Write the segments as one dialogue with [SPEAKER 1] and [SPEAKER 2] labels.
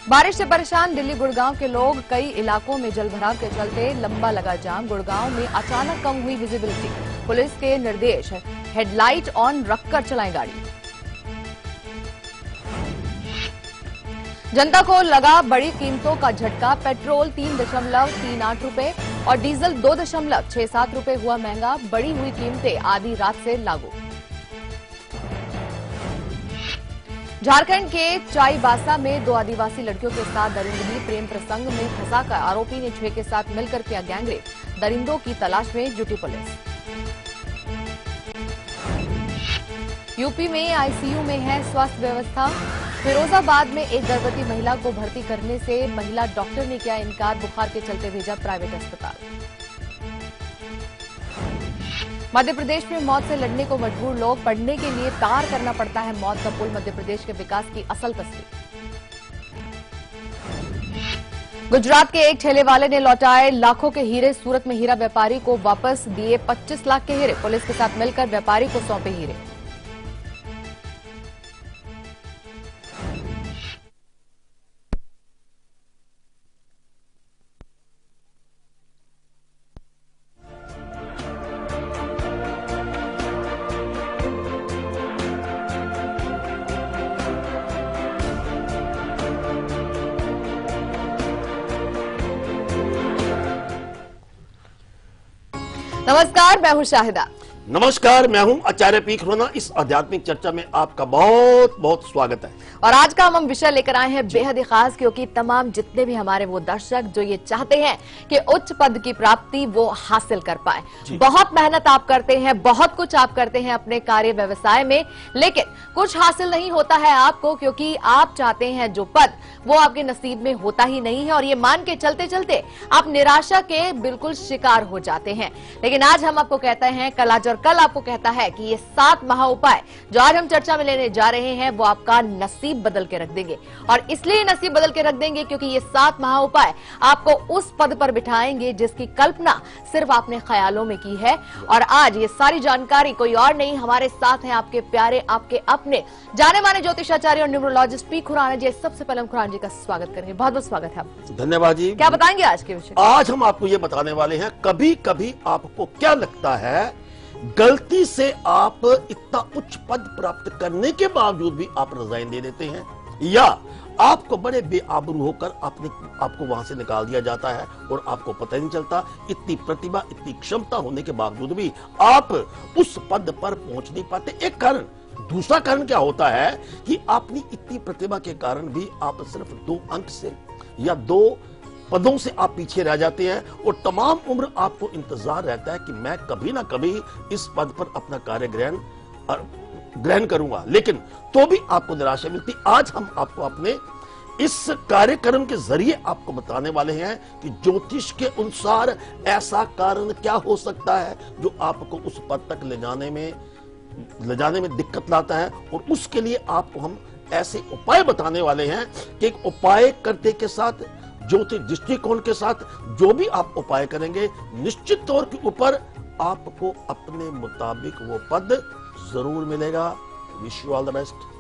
[SPEAKER 1] बारिश से परेशान दिल्ली गुड़गांव के लोग, कई इलाकों में जलभराव के चलते लंबा लगा जाम। गुड़गांव में अचानक कम हुई विजिबिलिटी, पुलिस के निर्देश, हेडलाइट ऑन रखकर चलाएं गाड़ी। जनता को लगा बड़ी कीमतों का झटका, पेट्रोल 3.38 रुपए और डीजल 2.67 रुपए हुआ महंगा। बढ़ी हुई कीमतें आधी रात से लागू। झारखंड के चाईबासा में 2 आदिवासी लड़कियों के साथ दरिंदगी, प्रेम प्रसंग में फंसाकर आरोपी ने 6 के साथ मिलकर किया गैंगरेप। दरिंदों की तलाश में जुटी पुलिस। यूपी में आईसीयू में है स्वास्थ्य व्यवस्था। फिरोजाबाद में एक गर्भवती महिला को भर्ती करने से महिला डॉक्टर ने किया इनकार, बुखार के चलते भेजा प्राइवेट अस्पताल। मध्य प्रदेश में मौत से लड़ने को मजबूर लोग, पढ़ने के लिए पार करना पड़ता है मौत का पुल। मध्य प्रदेश के विकास की असल तस्वीर। गुजरात के एक ठेले वाले ने लौटाए लाखों के हीरे, सूरत में हीरा व्यापारी को वापस दिए 25 लाख के हीरे। पुलिस के साथ मिलकर व्यापारी को सौंपे हीरे। नमस्कार, मैं हूं शाहिदा।
[SPEAKER 2] नमस्कार, मैं हूं आचार्य पी खरोना। इस आध्यात्मिक चर्चा में आपका बहुत बहुत स्वागत है।
[SPEAKER 1] और आज का हम विषय लेकर आए हैं बेहद ही खास, क्योंकि तमाम जितने भी हमारे वो दर्शक जो ये चाहते हैं कि उच्च पद की प्राप्ति वो हासिल कर पाए। बहुत मेहनत आप करते हैं, बहुत कुछ आप करते हैं अपने कार्य व्यवसाय में, लेकिन कुछ हासिल नहीं होता है आपको, क्योंकि आप चाहते हैं जो पद वो आपके नसीब में होता ही नहीं है। और ये मान के चलते चलते आप निराशा के बिल्कुल शिकार हो जाते हैं। लेकिन आज हम आपको कहते हैं, कल आपको कहता है कि ये 7 महा उपाय जो आज हम चर्चा में लेने जा रहे हैं वो आपका नसीब बदल के रख देंगे। और इसलिए नसीब बदल के रख देंगे क्योंकि ये 7 महा उपाय आपको उस पद पर बिठाएंगे जिसकी कल्पना सिर्फ आपने ख्यालों में की है। और आज ये सारी जानकारी कोई और नहीं, हमारे साथ हैं आपके प्यारे, आपके अपने जाने माने ज्योतिषाचार्य और न्यूमरोलॉजिस्ट पी खुराना जी। सबसे पहले हम खुराना जी का स्वागत करेंगे। बहुत बहुत स्वागत है आपका।
[SPEAKER 2] धन्यवाद जी।
[SPEAKER 1] क्या बताएंगे आज के विषय?
[SPEAKER 2] आज हम आपको ये बताने वाले हैं, कभी कभी आपको क्या लगता है गलती से आप इतना उच्च पद प्राप्त करने के बावजूद भी आप रिजाइन दे देते हैं, या आपको बड़े बेआबरू होकर आपको वहां से निकाल दिया जाता है और आपको पता ही नहीं चलता। इतनी प्रतिभा, इतनी क्षमता होने के बावजूद भी आप उस पद पर पहुंच नहीं पाते। एक कारण। दूसरा कारण क्या होता है कि अपनी इतनी प्रतिभा के कारण भी आप सिर्फ 2 अंक से या 2 पदों से आप पीछे रह जाते हैं और तमाम उम्र आपको इंतजार रहता है कि मैं कभी ना कभी इस पद पर अपना कार्य ग्रहण करूंगा, लेकिन तो भी आपको निराशा मिलती। आज हम आपको अपने इस कार्यक्रम के जरिए आपको बताने वाले हैं कि ज्योतिष के अनुसार ऐसा कारण क्या हो सकता है जो आपको उस पद तक ले जाने में दिक्कत लाता है। और उसके लिए आपको हम ऐसे उपाय बताने वाले हैं कि एक उपाय करते के साथ, ज्योतिष दृष्टिकोण के साथ जो भी आप उपाय करेंगे, निश्चित तौर के ऊपर आपको अपने मुताबिक वो पद जरूर मिलेगा। Wish you all the best.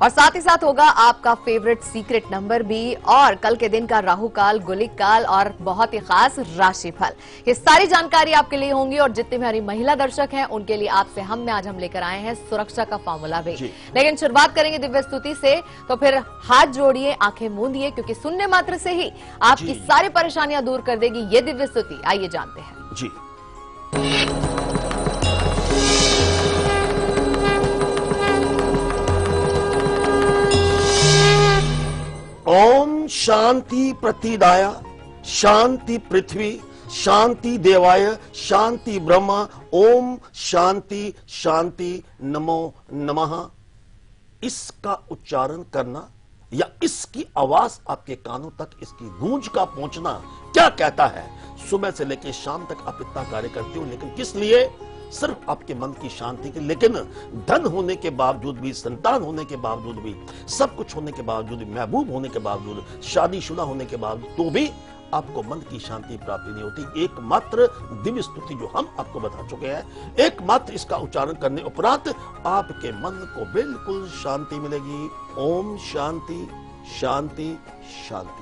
[SPEAKER 1] और साथ ही साथ होगा आपका फेवरेट सीक्रेट नंबर भी, और कल के दिन का राहु काल, गुलिक काल और बहुत ही खास राशिफल। ये सारी जानकारी आपके लिए होंगी। और जितने भी हमारी महिला दर्शक हैं उनके लिए आपसे आज हम लेकर आए हैं सुरक्षा का फॉर्मूला भी। लेकिन शुरुआत करेंगे दिव्य स्तुति से, तो फिर हाथ जोड़िए, आंखें मूंदिए, क्योंकि सुनने मात्र से ही आपकी सारी परेशानियां दूर कर देगी ये दिव्य स्तुति। आइए जानते हैं
[SPEAKER 2] जी। ओम शांति प्रतिदाय, शांति पृथ्वी, शांति देवाय, शांति ब्रह्मा, ओम शांति शांति नमो नमः। इसका उच्चारण करना या इसकी आवाज आपके कानों तक, इसकी गूंज का पहुंचना क्या कहता है। सुबह से लेकर शाम तक आप इतना कार्य करते हो, लेकिन किस लिए? सिर्फ आपके मन की शांति के। लेकिन धन होने के बावजूद भी, संतान होने के बावजूद भी, सब कुछ होने के बावजूद भी, महबूब होने के बावजूद, शादीशुदा होने के बावजूद, तो भी आपको मन की शांति प्राप्ति नहीं होती। एकमात्र दिव्य स्तुति जो हम आपको बता चुके हैं, एकमात्र इसका उच्चारण करने उपरांत आपके मन को बिल्कुल शांति मिलेगी। ओम शांति शांति शांति।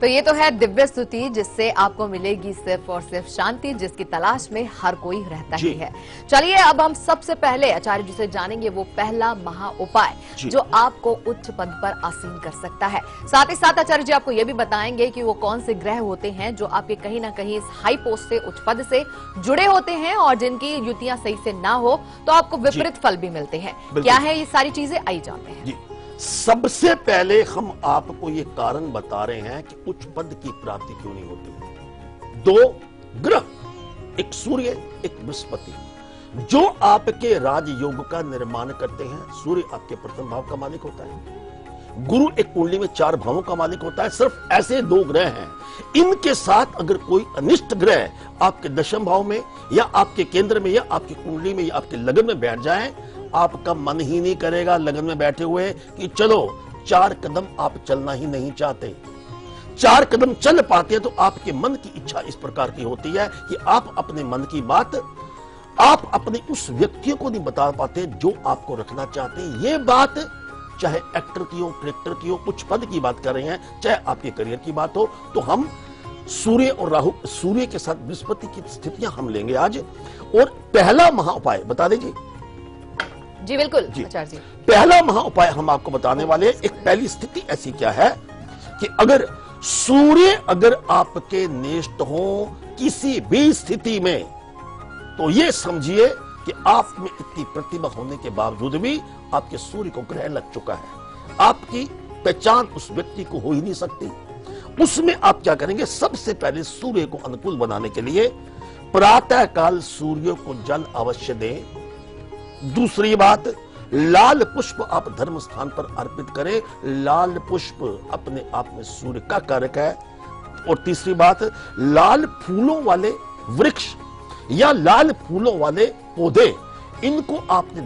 [SPEAKER 1] तो ये तो है दिव्य स्तुति जिससे आपको मिलेगी सिर्फ और सिर्फ शांति, जिसकी तलाश में हर कोई रहता ही है। चलिए अब हम सबसे पहले आचार्य जी से जानेंगे वो पहला महा उपाय जो आपको उच्च पद पर आसीन कर सकता है। साथ ही साथ आचार्य जी आपको ये भी बताएंगे कि वो कौन से ग्रह होते हैं जो आपके कहीं ना कहीं इस हाई पोस्ट से, उच्च पद से जुड़े होते हैं और जिनकी युतियां सही से ना हो तो आपको विपरीत फल भी मिलते हैं। क्या है ये सारी चीजें, आई जानते हैं।
[SPEAKER 2] सबसे पहले हम आपको ये कारण बता रहे हैं कि उच्च पद की प्राप्ति क्यों नहीं होती। दो ग्रह, एक सूर्य एक बृहस्पति, जो आपके राजयोग का निर्माण करते हैं। सूर्य आपके प्रथम भाव का मालिक होता है, गुरु एक कुंडली में 4 भावों का मालिक होता है। सिर्फ ऐसे 2 ग्रह हैं। इनके साथ अगर कोई अनिष्ट ग्रह आपके दशम भाव में या आपके केंद्र में या आपकी कुंडली में या आपके लगन में बैठ जाए, आपका मन ही नहीं करेगा लगन में बैठे हुए कि चलो 4 कदम आप चलना ही नहीं चाहते। 4 कदम चल पाते हैं तो आपके मन की इच्छा इस प्रकार की होती है कि आप अपने मन की बात आप अपने उस व्यक्ति को नहीं बता पाते जो आपको रखना चाहते हैं। ये बात चाहे एक्टर की हो, क्रिकेटर की हो, उच्च पद की बात कर रहे हैं, चाहे आपके करियर की बात हो। तो हम सूर्य और राहु, सूर्य के साथ बृहस्पति की स्थितियां हम लेंगे आज। और पहला महा उपाय बता दीजिए।
[SPEAKER 1] जी बिल्कुल आचार्य जी।
[SPEAKER 2] पहला महा उपाय हम आपको बताने वाले। एक पहली स्थिति ऐसी क्या है कि अगर सूर्य अगर आपके नेष्ट हो किसी भी स्थिति में, तो ये समझिए कि आप में इतनी प्रतिभा होने के बावजूद भी आपके सूर्य को ग्रह लग चुका है। आपकी पहचान उस व्यक्ति को हो ही नहीं सकती। उसमें आप क्या करेंगे, सबसे पहले सूर्य को अनुकूल बनाने के लिए प्रातः काल सूर्य को जल अवश्य दें। दूसरी बात, लाल पुष्प आप धर्म स्थान पर अर्पित करें। लाल पुष्प अपने आप में सूर्य का कारक है। और तीसरी बात, लाल फूलों वाले वृक्ष या लाल फूलों वाले पौधे, इनको आपने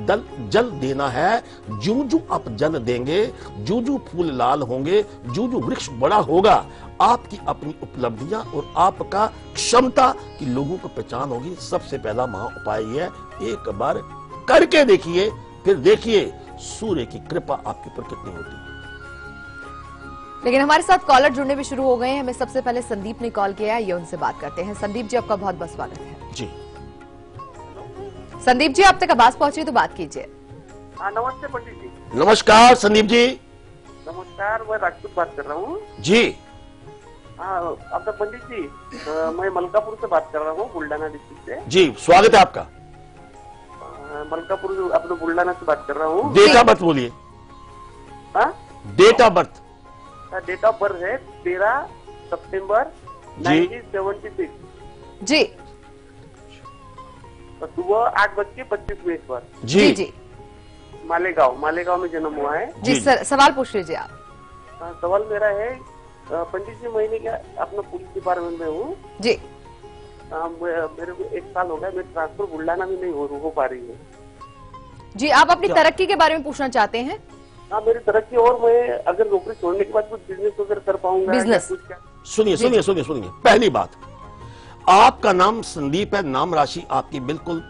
[SPEAKER 2] जल देना है। जो जो आप जल देंगे, जो जो फूल लाल होंगे, जो जो वृक्ष बड़ा होगा, आपकी अपनी उपलब्धियां और आपका क्षमता की लोगों को पहचान होगी। सबसे पहला महा उपाय यह है, एक बार करके देखिए, फिर देखिए सूर्य की कृपा आपके ऊपर कितनी होती है।
[SPEAKER 1] लेकिन हमारे साथ कॉलर जुड़ने भी शुरू हो गए हैं। हमें सबसे पहले संदीप ने कॉल किया है, ये उनसे बात करते हैं। संदीप जी आपका बहुत बहुत स्वागत है।
[SPEAKER 2] जी
[SPEAKER 1] संदीप जी, आप तक आवाज पहुंची तो बात कीजिए।
[SPEAKER 3] नमस्ते पंडित जी।
[SPEAKER 2] नमस्कार संदीप जी।
[SPEAKER 3] नमस्कार, मैं राजपूत बात कर रहा हूँ।
[SPEAKER 2] जी
[SPEAKER 3] अब पंडित जी, मैं मलकापुर से बात कर रहा हूँ, बुल्डाना डिस्ट्रिक्ट से।
[SPEAKER 2] जी स्वागत है आपका।
[SPEAKER 3] मलकापुर अपने बुल्डाना से बात कर रहा हूँ।
[SPEAKER 2] डेट ऑफ बर्थ बोलिए। Date of birth?
[SPEAKER 3] Date of birth है 13 सितंबर 1976
[SPEAKER 1] जी।
[SPEAKER 3] सुबह 8:25 पर।
[SPEAKER 1] जी जी।
[SPEAKER 3] मालेगांव में जन्म हुआ है।
[SPEAKER 1] जी सवाल पूछ लीजिए आप।
[SPEAKER 3] सवाल मेरा है, पंडित जी, महीने का अपना पुलिस डिपार्टमेंट में हूँ
[SPEAKER 1] जी।
[SPEAKER 3] मेरे को 1 साल हो गया, मेरी ट्रांसफर बुल्डाना में नहीं हो पा रही है
[SPEAKER 1] जी। आप अपनी तरक्की के बारे में पूछना चाहते हैं?
[SPEAKER 3] हाँ, मेरी तरक्की, और मैं अगर नौकरी छोड़ने के बाद कुछ बिजनेस वगैरह कर पाऊंगा?
[SPEAKER 1] बिजनेस?
[SPEAKER 2] सुनिए। पहली बात, आपका नाम संदीप है, नाम राशि आपकी बिल्कुल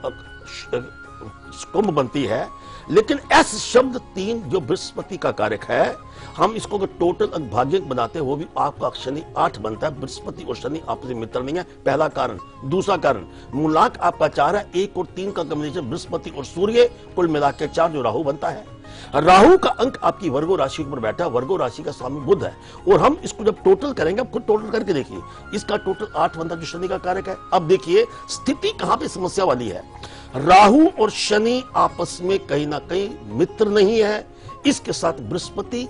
[SPEAKER 2] कुंभ बनती है, लेकिन एस शब्द 3 जो बृहस्पति का कारक है, हम इसको अगर टोटल भाग्य बनाते हैं वो भी आपका शनि 8 बनता है। बृहस्पति और शनि आपस में मित्र नहीं है, पहला कारण। दूसरा कारण, मूलांक आपका 4 है। 1 और 3 का कॉम्बिनेशन बृहस्पति और सूर्य, कुल मिलाकर 4 जो राहु बनता है। राहु का अंक आपकी वर्गो राशि पर बैठा है। वर्गो राशि का स्वामी बुध है। और हम इसको जब टोटल करेंगे, आप खुद टोटल करके देखिए, इसका टोटल 8 बनता है जो शनि का कारक है। अब देखिए स्थिति कहां पे समस्या वाली है। राहु और शनि आपस में कहीं ना कहीं मित्र नहीं है। इसके साथ बृहस्पति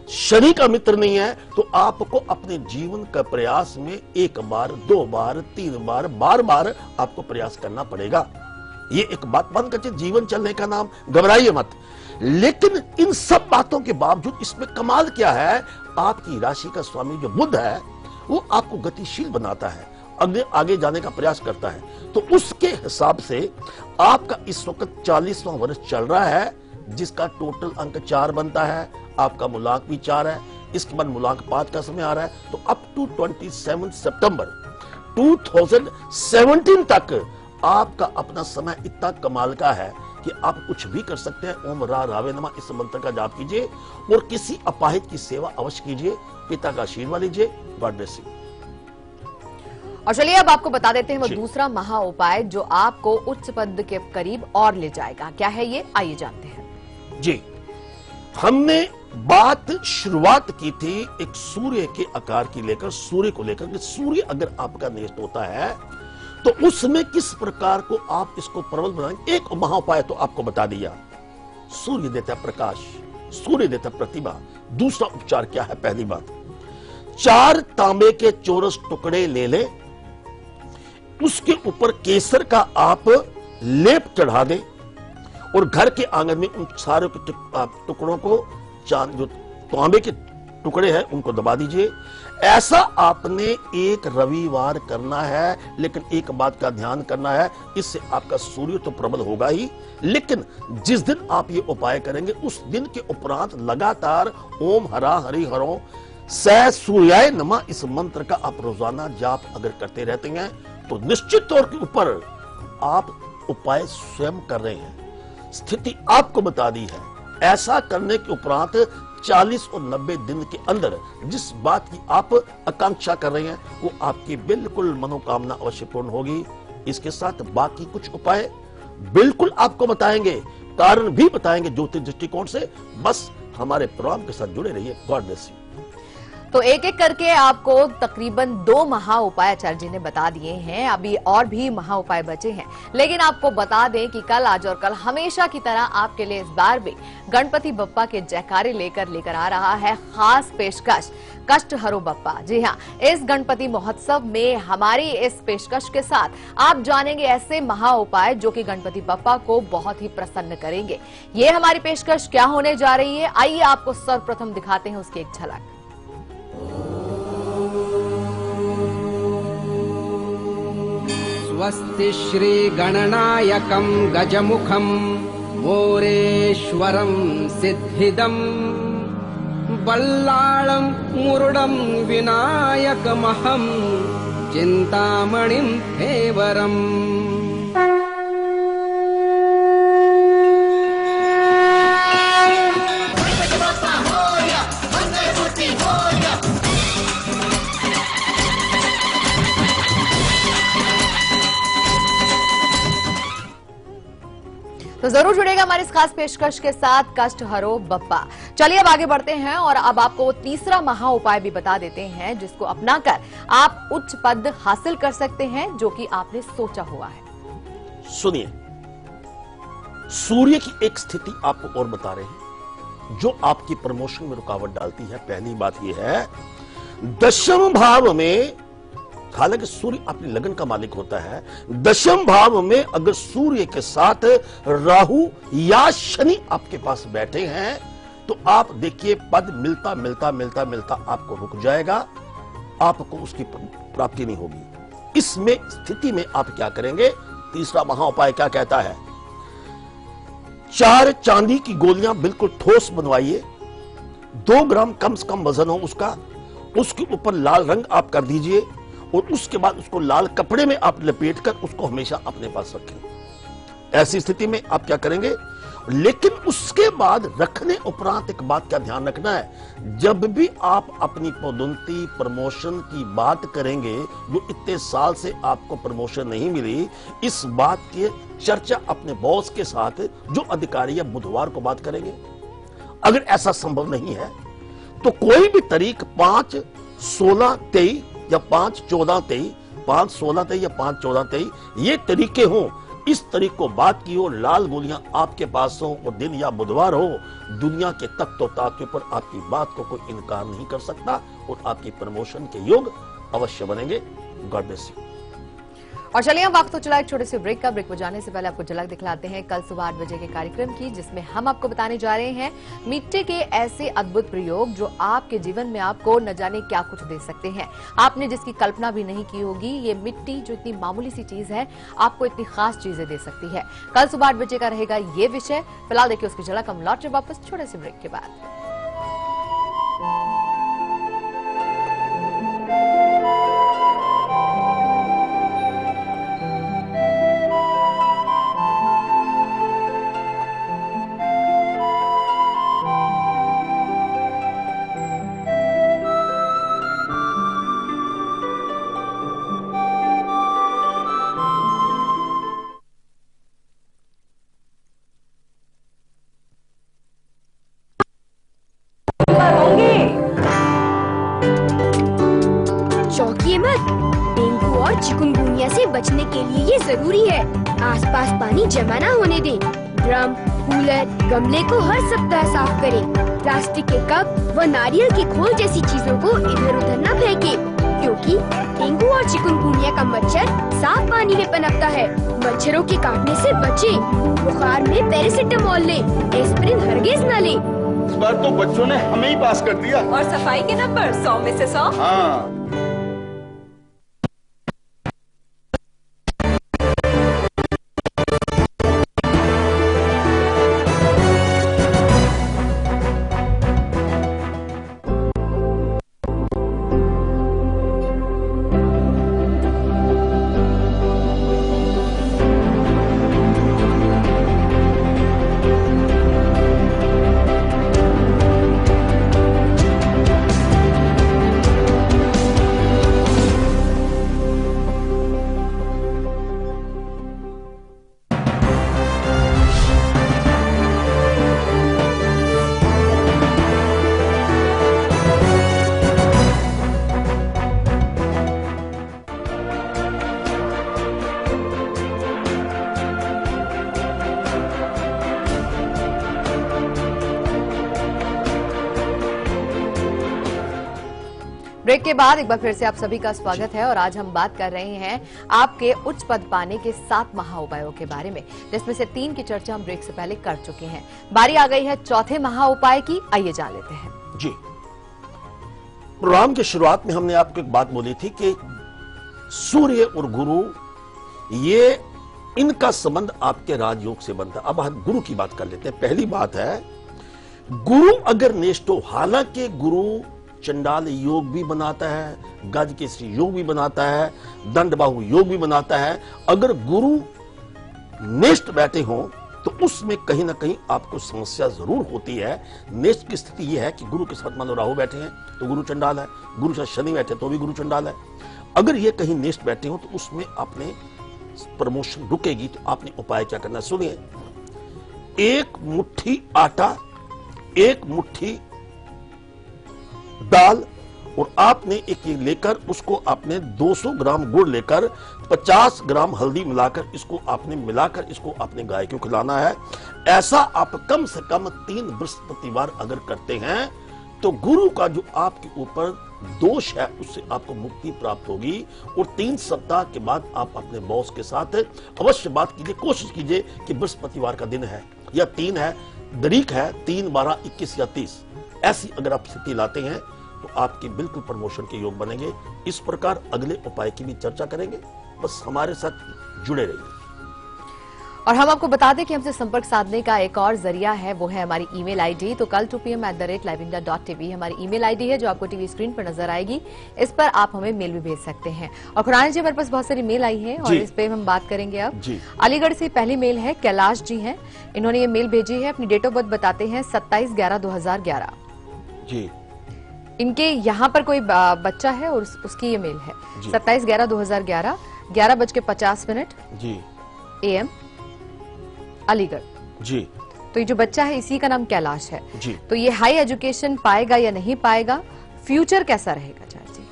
[SPEAKER 2] शनि का मित्र नहीं है। तो आपको अपने जीवन का प्रयास में 1 बार 2 बार 3 बार बार आपको प्रयास करना पड़ेगा। ये एक बात बंद कर, जीवन चलने का नाम, घबराइए मत। लेकिन इन सब बातों के बावजूद इसमें कमाल क्या है, आपकी राशि का स्वामी जो बुध है वो आपको गतिशील बनाता है, आगे जाने का प्रयास करता है। तो उसके हिसाब से आपका इस वक्त 40वां वर्ष चल रहा है, जिसका टोटल अंक 4 बनता है। आपका मूलांक भी 4 है। इसके बाद मूलांक 5 का समय आ रहा है। तो अप टू 27 सितंबर 2017 तक आपका अपना समय इतना कमाल का है कि आप कुछ भी कर सकते हैं। ओम रा रावे नमः इस मंत्र का जाप कीजिए और किसी अपाहिज की सेवा अवश्य कीजिए। पिता का आशीर्वाद लीजिए। God bless you.
[SPEAKER 1] और चलिए अब आपको बता देते हैं वो
[SPEAKER 2] जी।
[SPEAKER 1] दूसरा महा उपाय जो आपको उच्च पद के करीब और ले जाएगा। क्या है ये, आइए जानते हैं।
[SPEAKER 2] जी, हमने बात शुरुआत की थी एक सूर्य के आकार की लेकर, सूर्य को लेकर कि सूर्य अगर आपका नेत्र होता है तो उसमें किस प्रकार को आप इसको प्रबल बनाएंगे। एक महाउपाय तो आपको बता दिया, सूर्य देता है प्रकाश, सूर्य देता है प्रतिभा। दूसरा उपचार क्या है? पहली बात, 4 तांबे के चौरस टुकड़े ले ले, उसके ऊपर केसर का आप लेप चढ़ा दे और घर के आंगन में उन सारे टुकड़ों को, जो तांबे के टुकड़े हैं उनको दबा दीजिए। ऐसा आपने एक रविवार करना है, लेकिन एक बात का ध्यान करना है, इससे आपका सूर्य तो प्रबल होगा ही, लेकिन जिस दिन आप ये उपाय करेंगे उस दिन के उपरांत लगातार ओम हरा हरि हरो स सूर्याय नमः इस मंत्र का आप रोजाना जाप अगर करते रहते हैं तो निश्चित तौर के ऊपर आप उपाय स्वयं कर रहे हैं। स्थिति आपको बता दी है। ऐसा करने के उपरांत 40 और 90 दिन के अंदर जिस बात की आप आकांक्षा कर रहे हैं वो आपकी बिल्कुल मनोकामना अवश्य पूर्ण होगी। इसके साथ बाकी कुछ उपाय बिल्कुल आपको बताएंगे, कारण भी बताएंगे ज्योतिष दृष्टिकोण से। बस हमारे प्रोग्राम के साथ जुड़े रहिए। God bless you.
[SPEAKER 1] तो एक एक करके आपको तकरीबन 2 महा उपाय आचार्य जी ने बता दिए हैं। अभी और भी महा उपाय बचे हैं, लेकिन आपको बता दें कि कल, आज और कल हमेशा की तरह आपके लिए इस बार भी गणपति बप्पा के जयकारे लेकर आ रहा है खास पेशकश, कष्ट हरो बप्पा। जी हाँ, इस गणपति महोत्सव में हमारी इस पेशकश के साथ आप जानेंगे ऐसे महा उपाय जो कि गणपति बप्पा को बहुत ही प्रसन्न करेंगे। ये हमारी पेशकश क्या होने जा रही है, आइए आपको सर्वप्रथम दिखाते हैं उसकी एक झलक।
[SPEAKER 4] स्वस्ति श्री गणनायकं गजमुखं मोरेश्वरं सिद्धिदं बल्लाळं मुरुडं विनायकमहं चिन्तामणिं हेवरम्।
[SPEAKER 1] तो जरूर जुड़ेगा हमारी इस खास पेशकश के साथ, कष्ट हरो बप्पा। चलिए अब आगे बढ़ते हैं और अब आपको तीसरा महा उपाय भी बता देते हैं जिसको अपनाकर आप उच्च पद हासिल कर सकते हैं जो कि आपने सोचा हुआ है।
[SPEAKER 2] सुनिए, सूर्य की एक स्थिति आपको और बता रहे हैं जो आपकी प्रमोशन में रुकावट डालती है। पहली बात यह है, 10वें भाव में, हालांकि सूर्य अपनी लगन का मालिक होता है, 10वें भाव में अगर सूर्य के साथ राहु या शनि आपके पास बैठे हैं तो आप देखिए पद मिलता मिलता मिलता मिलता आपको रुक जाएगा, आपको उसकी प्राप्ति नहीं होगी। इसमें स्थिति में आप क्या करेंगे? तीसरा महा उपाय क्या कहता है? 4 चांदी की गोलियां बिल्कुल ठोस बनवाइए, 2 ग्राम कम से कम वजन हो उसका, उसके ऊपर लाल रंग आप कर दीजिए और उसके बाद उसको लाल कपड़े में आप लपेटकर उसको हमेशा अपने पास रखें। ऐसी स्थिति में आप क्या करेंगे? लेकिन उसके बाद रखने उपरांत एक बात का ध्यान रखना है, जब भी आप अपनी पदोन्नति प्रमोशन की बात करेंगे, जो इतने साल से आपको प्रमोशन नहीं मिली, इस बात की चर्चा अपने बॉस के साथ जो अधिकारी है बुधवार को बात करेंगे। अगर ऐसा संभव नहीं है तो कोई भी तारीख 5, 16, 23 या 5, 14, 23, 5, 16, 23 या 5, 14, 23 ये तरीके हों, इस तरीके को बात की हो, लाल गोलियां आपके पास हो और दिन या बुधवार हो, दुनिया के तख्त और ताज के ऊपर आपकी बात को कोई इनकार नहीं कर सकता और आपकी प्रमोशन के योग अवश्य बनेंगे। God bless you.
[SPEAKER 1] और चलिए हम वक्त तो चला एक छोटे से ब्रेक का। ब्रेक को जाने से पहले आपको झलक दिखलाते हैं कल सुबह 8 बजे के कार्यक्रम की, जिसमें हम आपको बताने जा रहे हैं मिट्टी के ऐसे अद्भुत प्रयोग जो आपके जीवन में आपको न जाने क्या कुछ दे सकते हैं, आपने जिसकी कल्पना भी नहीं की होगी। ये मिट्टी जो इतनी मामूली सी चीज है आपको इतनी खास चीजें दे सकती है। कल सुबह 8 बजे का रहेगा ये विषय। फिलहाल देखिए उसकी झलक, हम लौट वापस छोटे से ब्रेक के बाद।
[SPEAKER 5] और चिकुनगुनिया से बचने के लिए ये जरूरी है। आसपास पानी जमा न होने दें। ड्रम, कूलर, गमले को हर सप्ताह साफ करें। प्लास्टिक के कप व नारियल की खोल जैसी चीजों को इधर उधर न फेंकें, क्योंकि डेंगू और चिकुनगुनिया का मच्छर साफ पानी में पनपता है। मच्छरों के काटने से बचें। बुखार में पैरासिटामोल लें, एस्प्रिन हरगिज न लें।
[SPEAKER 6] इस बार तो बच्चों ने हमें ही पास कर दिया।
[SPEAKER 7] और सफाई के नंबर 100 में से 100।
[SPEAKER 6] हाँ।
[SPEAKER 1] ब्रेक के बाद एक बार फिर से आप सभी का स्वागत है और आज हम बात कर रहे हैं आपके उच्च पद पाने के 7 महा उपायों के बारे में, जिसमें से 3 की चर्चा हम ब्रेक से पहले कर चुके हैं। बारी आ गई है चौथे महा उपाय की, आइए जान लेते हैं।
[SPEAKER 2] जी, प्रोग्राम की शुरुआत में हमने आपको एक बात बोली थी कि सूर्य और गुरु, ये इनका संबंध आपके राजयोग से बनता है। अब हम गुरु की बात कर लेते हैं। पहली बात है, गुरु अगर नेष्ट हो, हालांकि गुरु चंडाल योग भी बनाता है, गज केसरी योग भी बनाता है, दंड बाहु योग भी बनाता है, अगर गुरु नेष्ट बैठे हों तो उसमें कहीं ना कहीं आपको समस्या जरूर होती है। नेष्ट की स्थिति यह है कि गुरु के साथ मान लो राहु बैठे हैं तो गुरु चंडाल है, गुरु के साथ शनि बैठे तो भी गुरु चंडाल है। अगर ये कहीं नेष्ट बैठे हो तो उसमें आपने प्रमोशन रुकेगी, तो आपने उपाय क्या करना सुनिए। 1 मुट्ठी आटा, 1 मुट्ठी दाल, और आपने एक लेकर उसको आपने 200 ग्राम गुड़ लेकर 50 ग्राम हल्दी मिलाकर इसको आपने इसको आपने गाय को खिलाना है। ऐसा आप कम से कम 3 बृहस्पतिवार अगर करते हैं तो गुरु का जो आपके ऊपर दोष है उससे आपको मुक्ति प्राप्त होगी। और 3 सप्ताह के बाद आप अपने बॉस के साथ अवश्य बात कीजिए, कोशिश कीजिए कि बृहस्पतिवार का दिन है या 3 है, तारीख है 3, 12, 21 या 30, ऐसी अगर आप स्थिति लाते हैं तो आपके बिल्कुल प्रमोशन के योग बनेंगे। इस प्रकार अगले उपाय की भी चर्चा करेंगे, बस हमारे साथ जुड़े रहिए।
[SPEAKER 1] और हम आपको बता दें कि हमसे संपर्क साधने का एक और जरिया है, वो है हमारी ईमेल आईडी। तो कल 2 PM @liveindia.tv हमारी ईमेल आईडी है, जो आपको टीवी स्क्रीन पर नजर आएगी। इस पर आप हमें मेल भी भेज सकते हैं। और खुराना जी, हमारे पास बहुत सारी मेल आई है और इस पे हम बात करेंगे अब। अलीगढ़ से पहली मेल है, कैलाश जी हैं, इन्होंने ये मेल भेजी है। अपनी डेट ऑफ बर्थ बताते हैं 27/11/2011
[SPEAKER 2] जी।
[SPEAKER 1] इनके यहाँ पर कोई बच्चा है और उसकी ये मेल है। 27/11/2011 11:50
[SPEAKER 2] जी
[SPEAKER 1] AM अलीगढ़
[SPEAKER 2] जी।
[SPEAKER 1] तो ये जो बच्चा है इसी का नाम कैलाश है
[SPEAKER 2] जी।
[SPEAKER 1] तो ये हाई एजुकेशन पाएगा या नहीं पाएगा, फ्यूचर कैसा रहेगा चार्ज जी?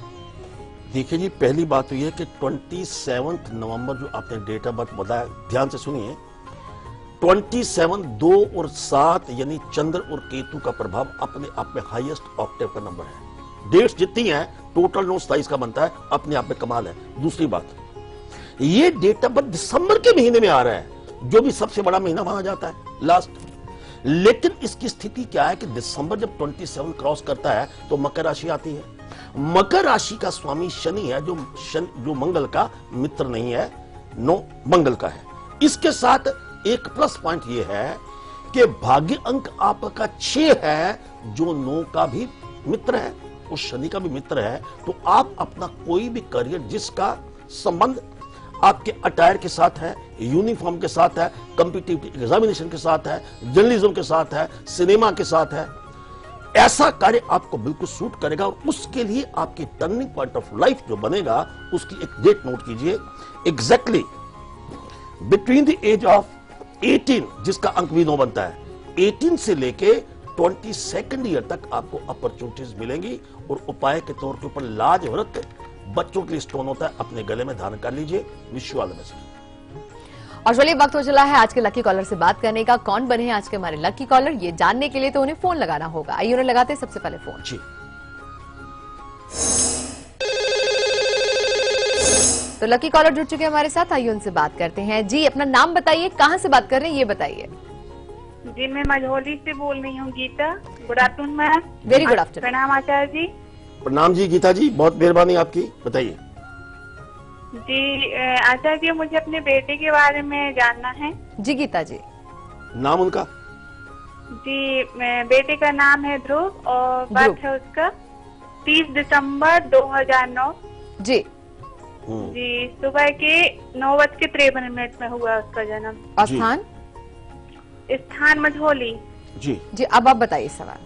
[SPEAKER 2] देखिए जी, पहली बात तो ये कि 27 नवंबर जो आपने डेट ऑफ बर्थ बताया, ध्यान से सुनिए। 27, 2 और 7 यानी चंद्र और केतु का प्रभाव अपने आप में हाईएस्ट ऑक्टेव का नंबर है। डेट्स जितनी है टोटल 27 का बनता है, अपने आप में कमाल है। दूसरी बात, ये डेट ऑफ बर्थ दिसंबर के महीने में आ रहा है, जो भी सबसे बड़ा महीना माना जाता है लास्ट। लेकिन इसकी स्थिति क्या है कि दिसंबर जब 27 क्रॉस करता है तो मकर राशि आती है। मकर राशि का स्वामी शनि है, जो मंगल का मित्र नहीं है, नो मंगल का है। इसके साथ एक प्लस पॉइंट ये है कि भाग्य अंक आपका 6 है, जो 9 का भी मित्र है, उस शनि का भी मित्र है। तो आप अपना कोई भी करियर जिसका संबंध आपके अटायर के साथ है, यूनिफॉर्म के साथ है, कॉम्पिटिटिव एग्जामिनेशन के साथ है, जर्नलिज्म के साथ है, सिनेमा के साथ है, ऐसा कार्य आपको बिल्कुल सूट करेगा। और उसके लिए आपकी टर्निंग पॉइंट ऑफ लाइफ जो बनेगा उसकी एक डेट नोट कीजिए। Exactly between the age of 18, जिसका अंक भी 9 बनता है, 18 से लेके 22nd ईयर तक आपको अपॉर्चुनिटीज मिलेंगी। और उपाय के तौर के ऊपर लाज व्रत बच्चों के लिए स्टोन होता है, अपने गले में धारण कर लीजिए। Wish you all the best.
[SPEAKER 1] और चलिए वक्त हो चला है आज के लकी कॉलर से बात करने का। कौन बने हैं आज के हमारे लकी कॉलर, ये जानने के लिए तो उन्हें फोन लगाना होगा। आइए उन्हें लगाते हैं सबसे पहले फोन।
[SPEAKER 2] जी,
[SPEAKER 1] तो लकी कॉलर जुड़ चुके हैं हमारे साथ, आइए उनसे बात करते हैं। जी अपना नाम बताइए, कहां से बात कर रहे हैं ये बताइए।
[SPEAKER 8] जी मैं मझौली से बोल रही हूँ Geeta. Good afternoon ma'am.
[SPEAKER 1] Very good afternoon.
[SPEAKER 8] प्रणाम आचार्य जी।
[SPEAKER 2] प्रणाम जी गीता जी, बहुत मेहरबानी आपकी, बताइए।
[SPEAKER 8] जी आचार्य जी मुझे अपने बेटे के बारे में जानना है।
[SPEAKER 1] जी गीता जी।
[SPEAKER 2] नाम उनका?
[SPEAKER 8] जी बेटे का नाम है ध्रुव और बर्थ है उसका 30 दिसंबर 2009।
[SPEAKER 1] जी
[SPEAKER 8] जी सुबह के 9:53 में हुआ उसका जन्म।
[SPEAKER 1] और स्थान?
[SPEAKER 8] स्थान मझौली।
[SPEAKER 2] जी
[SPEAKER 1] जी अब आप बताइए सवाल।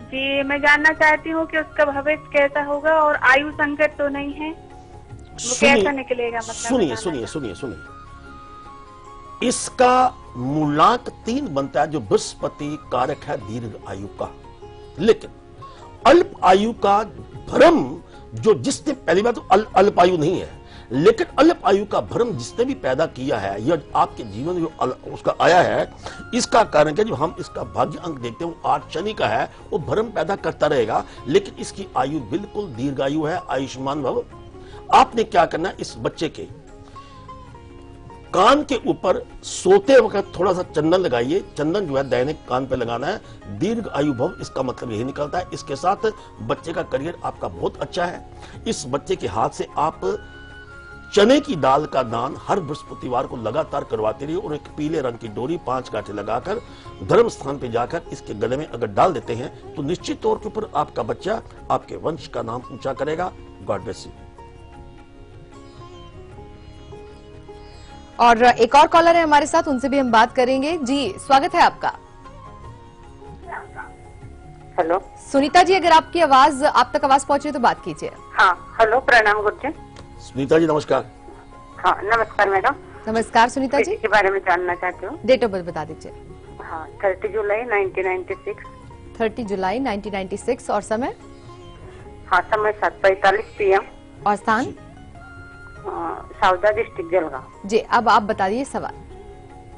[SPEAKER 8] जी मैं जानना चाहती हूँ कि उसका भविष्य कैसा होगा और आयु संकट तो नहीं है, वो कैसा निकलेगा? मतलब
[SPEAKER 2] सुनिए सुनिए सुनिए सुनिए, इसका मूलांक 3 बनता है जो बृहस्पति कारक है दीर्घ आयु का। लेकिन अल्प आयु का भ्रम जो जिसने, पहली बात तो अल्प आयु नहीं है, लेकिन अल्प आयु का भ्रम जिसने भी पैदा किया है या आपके जीवन में जो उसका आया है, इसका कारण क्या, जो हम इसका भाग्य अंक देखते हैं वो 8 शनि का है, वो भ्रम पैदा करता रहेगा। लेकिन इसकी आयु बिल्कुल दीर्घायु है, आयुष्मान भव। आपने क्या करना है, इस बच्चे के कान के ऊपर सोते वक्त थोड़ा सा चंदन लगाइए। चंदन जो है दैनिक कान पे लगाना है। दीर्घ आयु भव, इसका मतलब यही निकलता है। इसके साथ बच्चे का करियर आपका बहुत अच्छा है। इस बच्चे के हाथ से आप चने की दाल का दान हर बृहस्पतिवार को लगातार करवाते रहिए और एक पीले रंग की डोरी 5 गांठें लगाकर धर्म स्थान पे जाकर इसके गले में अगर डाल देते हैं तो निश्चित तौर के ऊपर आपका बच्चा आपके वंश का नाम ऊंचा करेगा। God bless you.
[SPEAKER 1] और एक और कॉलर है हमारे साथ, उनसे भी हम बात करेंगे। जी स्वागत है आपका।
[SPEAKER 8] हेलो
[SPEAKER 1] सुनीता जी, अगर आपकी आवाज आप तक आवाज पहुंचे तो बात कीजिए।
[SPEAKER 8] हाँ हेलो प्रणाम गुरुजी।
[SPEAKER 2] सुनीता जी नमस्कार।
[SPEAKER 8] हाँ नमस्कार मैडम।
[SPEAKER 1] नमस्कार सुनीता जी,
[SPEAKER 8] के बारे में जानना चाहती हूँ।
[SPEAKER 1] डेट ऑफ बर्थ बता दीजिए।
[SPEAKER 8] हाँ 30 जुलाई 1996।
[SPEAKER 1] 30 जुलाई 1996 और समय?
[SPEAKER 8] हाँ समय 7:45 PM।
[SPEAKER 1] और स्थान?
[SPEAKER 8] सावदा डिस्ट्रिक्ट जलगांव।
[SPEAKER 1] जी अब आप बता दीजिए सवाल।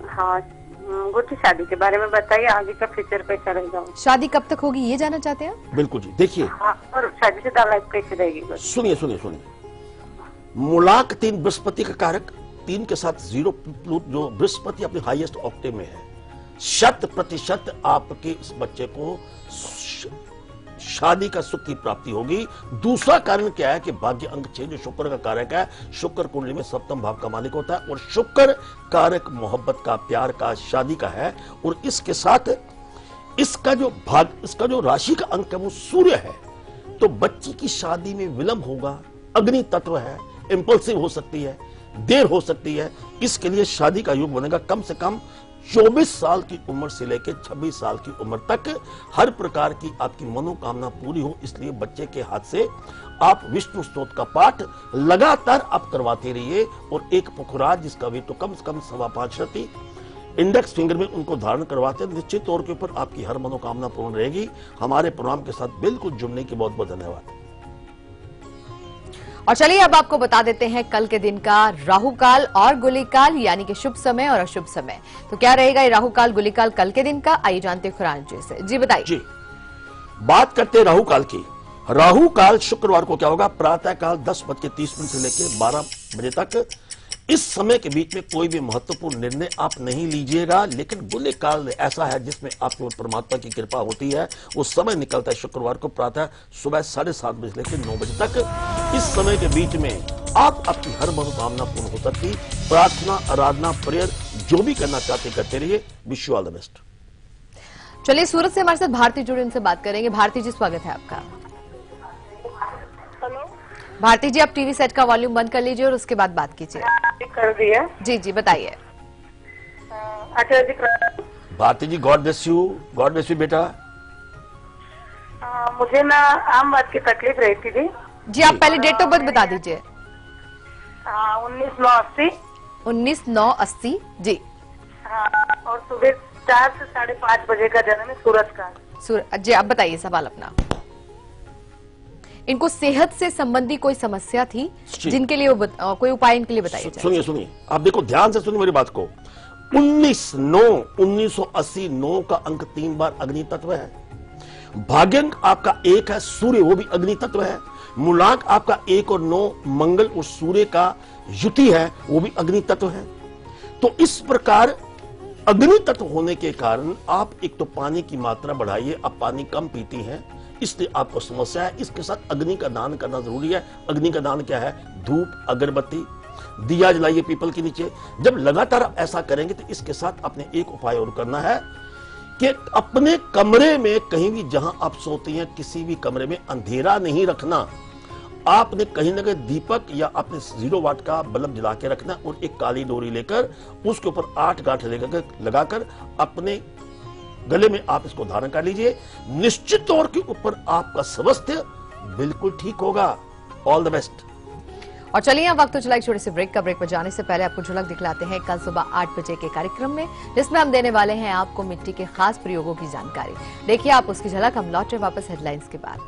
[SPEAKER 8] हाँ गुरुजी शादी के बारे में बताइए, आगे का फ्यूचर कैसा रहेगा?
[SPEAKER 1] शादी कब तक होगी ये जानना चाहते हैं?
[SPEAKER 2] बिल्कुल जी, देखिए।
[SPEAKER 8] हाँ और शादी से लाइफ कैसी रहेगी?
[SPEAKER 2] सुनिए सुनिए सुनिए, मूलांक 3 बृहस्पति का कारक, 3 के साथ 0 प्लूट जो बृहस्पति अपने हाईएस्ट ऑक्टेव में है। 100% आपके इस बच्चे को शादी का सुख की प्राप्ति होगी। दूसरा कारण क्या है कि भाग्य अंक 6 जो शुक्र का कारक है, शुक्र कुंडली में सप्तम भाव का मालिक होता है और शुक्र कारक मोहब्बत का, प्यार का, शादी का है। और इसके साथ इसका जो राशि का अंक है वो सूर्य है, तो बच्ची की शादी में विलंब होगा। अग्नि तत्व है, इंपल्सिव हो सकती है, देर हो सकती है। इसके लिए शादी का योग बनेगा कम से कम 24 साल की उम्र से लेकर 26 साल की उम्र तक हर प्रकार की आपकी मनोकामना पूरी हो। इसलिए बच्चे के हाथ से आप विष्णु स्तोत्र का पाठ लगातार आप करवाते रहिए और एक पुखराज जिसका वेट तो कम से कम 5.25 रति इंडेक्स फिंगर में उनको धारण करवाते हैं। निश्चित तौर के ऊपर आपकी हर मनोकामना पूर्ण रहेगी। हमारे प्रोग्राम के साथ बिल्कुल जुड़ने की बहुत बहुत धन्यवाद।
[SPEAKER 1] और चलिए अब आपको बता देते हैं कल के दिन का राहु काल और गुलिक काल, यानी कि शुभ समय और अशुभ समय। तो क्या रहेगा ये राहु काल गुलिक काल कल के दिन का, आइए जानते हैं खुरान जी से। जी बताइए।
[SPEAKER 2] जी बात करते हैं राहु काल की। राहु काल शुक्रवार को क्या होगा, प्रातः काल 10:30 से लेकर 12 बजे तक। इस समय के बीच में कोई भी महत्वपूर्ण निर्णय आप नहीं लीजिएगा। लेकिन गुलिक काल ऐसा है जिसमें आपके ऊपर परमात्मा की कृपा होती है। वो समय निकलता है शुक्रवार को प्रातः सुबह 7:30 बजे से लेकर 9 बजे तक। इस समय के बीच में आप अपनी हर मनोकामना पूर्ण हो सकती। प्रार्थना, आराधना, प्रेयर जो भी करना चाहते करते रहिए। Wish you all the best.
[SPEAKER 1] चलिए सूरत से हमारे साथ भारती जुड़े, उनसे बात करेंगे। भारती जी स्वागत है आपका।
[SPEAKER 8] हेलो
[SPEAKER 1] भारती जी आप टीवी सेट का वॉल्यूम बंद कर लीजिए और उसके बाद बात कीजिए।
[SPEAKER 8] कर दिया।
[SPEAKER 1] जी जी बताइए।
[SPEAKER 8] अच्छा जी
[SPEAKER 2] भारती जी गॉड ब्लेस यू बेटा।
[SPEAKER 8] मुझे ना आम बात की तकलीफ रहती थी।
[SPEAKER 1] जी आप पहले डेट ऑफ बर्थ बता दीजिए।
[SPEAKER 8] 19/9/80।
[SPEAKER 1] 19/9/80 जी।
[SPEAKER 8] और सुबह 4 से 5:30 बजे का जन्म है, सूरज का।
[SPEAKER 1] जी आप बताइए सवाल अपना। इनको सेहत से संबंधी कोई समस्या थी
[SPEAKER 2] जी।
[SPEAKER 1] जिनके लिए कोई उपाय इनके लिए बताइए।
[SPEAKER 2] सुनिए सुनिए, आप देखो ध्यान से सुनिए मेरी बात को। 19/9/1980 9 का अंक 3 बार अग्नि तत्व है। भाग्यांक आपका 1 है, सूर्य वो भी अग्नि तत्व है। मूलांक आपका 1 और 9 मंगल और सूर्य का युति है, वो भी अग्नि तत्व है। तो इस प्रकार अग्नि तत्व होने के कारण आप एक तो पानी की मात्रा बढ़ाइए, आप पानी कम पीती हैं इसलिए आपको समस्या है। इसके साथ अग्नि का दान करना जरूरी है। अग्नि का दान क्या है? धूप, अगरबत्ती, दिया जलाइए पीपल के नीचे। जब लगातार आप ऐसा करेंगे तो इसके साथ आपने एक उपाय और करना है कि अपने कमरे में कहीं भी जहां आप सोते हैं किसी भी कमरे में अंधेरा नहीं रखना। आपने कहीं ना कहीं दीपक या अपने 0 वाट का बल्ब जला के रखना और एक काली डोरी लेकर उसके ऊपर 8 गांठ लगाकर अपने गले में आप इसको धारण कर लीजिए। निश्चित तौर के ऊपर आपका स्वास्थ्य बिल्कुल ठीक होगा। All the best.
[SPEAKER 1] और चलिए अब वक्त तो चला एक छोटे से ब्रेक का। ब्रेक पर जाने से पहले आपको झलक दिखलाते हैं कल सुबह 8 बजे के कार्यक्रम में, जिसमें हम देने वाले हैं आपको मिट्टी के खास प्रयोगों की जानकारी। देखिए आप उसकी झलक। हम लौटे वापस हेडलाइंस के बाद।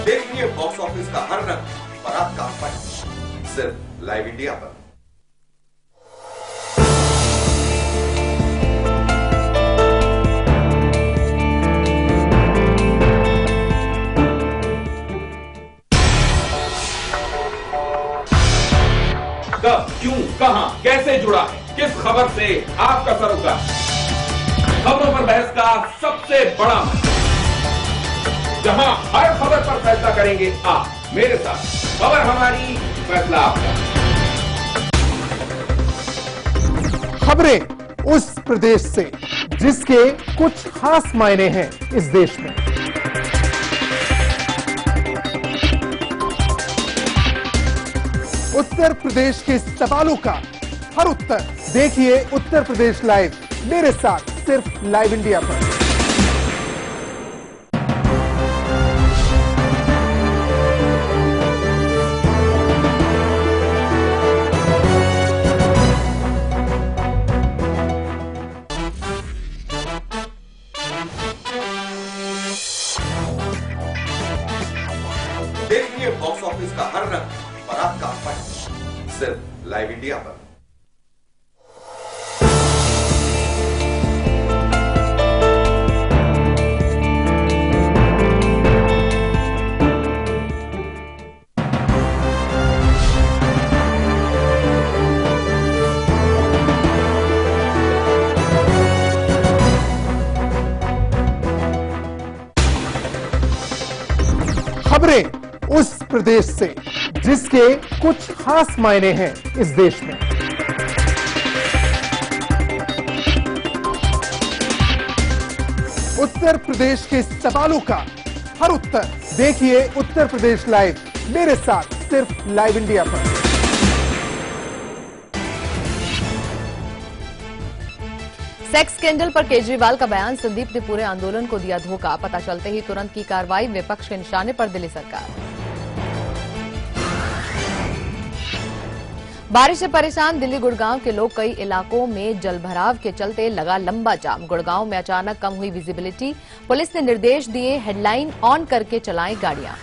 [SPEAKER 9] देखिए बॉक्स ऑफिस का हर रंग बारात का फन सिर्फ लाइव इंडिया पर।
[SPEAKER 10] कब, क्यों, कहां, कैसे जुड़ा है, किस खबर से आपका सरोकार? खबरों पर बहस का सबसे बड़ा मंच, जहां हर खबर पर फैसला करेंगे आप मेरे साथ। खबर हमारी, फैसला आपका।
[SPEAKER 11] खबरें उस प्रदेश से जिसके कुछ खास मायने हैं इस देश में। उत्तर प्रदेश के सवालों का हर उत्तर देखिए उत्तर प्रदेश लाइव मेरे साथ सिर्फ लाइव इंडिया पर।
[SPEAKER 9] देखिए बॉक्स ऑफिस का हर रंग बारात का फन सिर्फ लाइव इंडिया पर।
[SPEAKER 11] खबरें उस प्रदेश से जिसके कुछ खास मायने हैं इस देश में। उत्तर प्रदेश के सवालों का हर उत्तर देखिए उत्तर प्रदेश लाइव मेरे साथ सिर्फ लाइव इंडिया पर।
[SPEAKER 1] सेक्स स्कैंडल पर केजरीवाल का बयान, संदीप ने पूरे आंदोलन को दिया धोखा, पता चलते ही तुरंत की कार्रवाई, विपक्ष के निशाने पर दिल्ली सरकार। बारिश से परेशान दिल्ली गुड़गांव के लोग, कई इलाकों में जलभराव के चलते लगा लंबा जाम। गुड़गांव में अचानक कम हुई विजिबिलिटी, पुलिस ने निर्देश दिए हेडलाइन ऑन करके चलाएं गाड़ियां।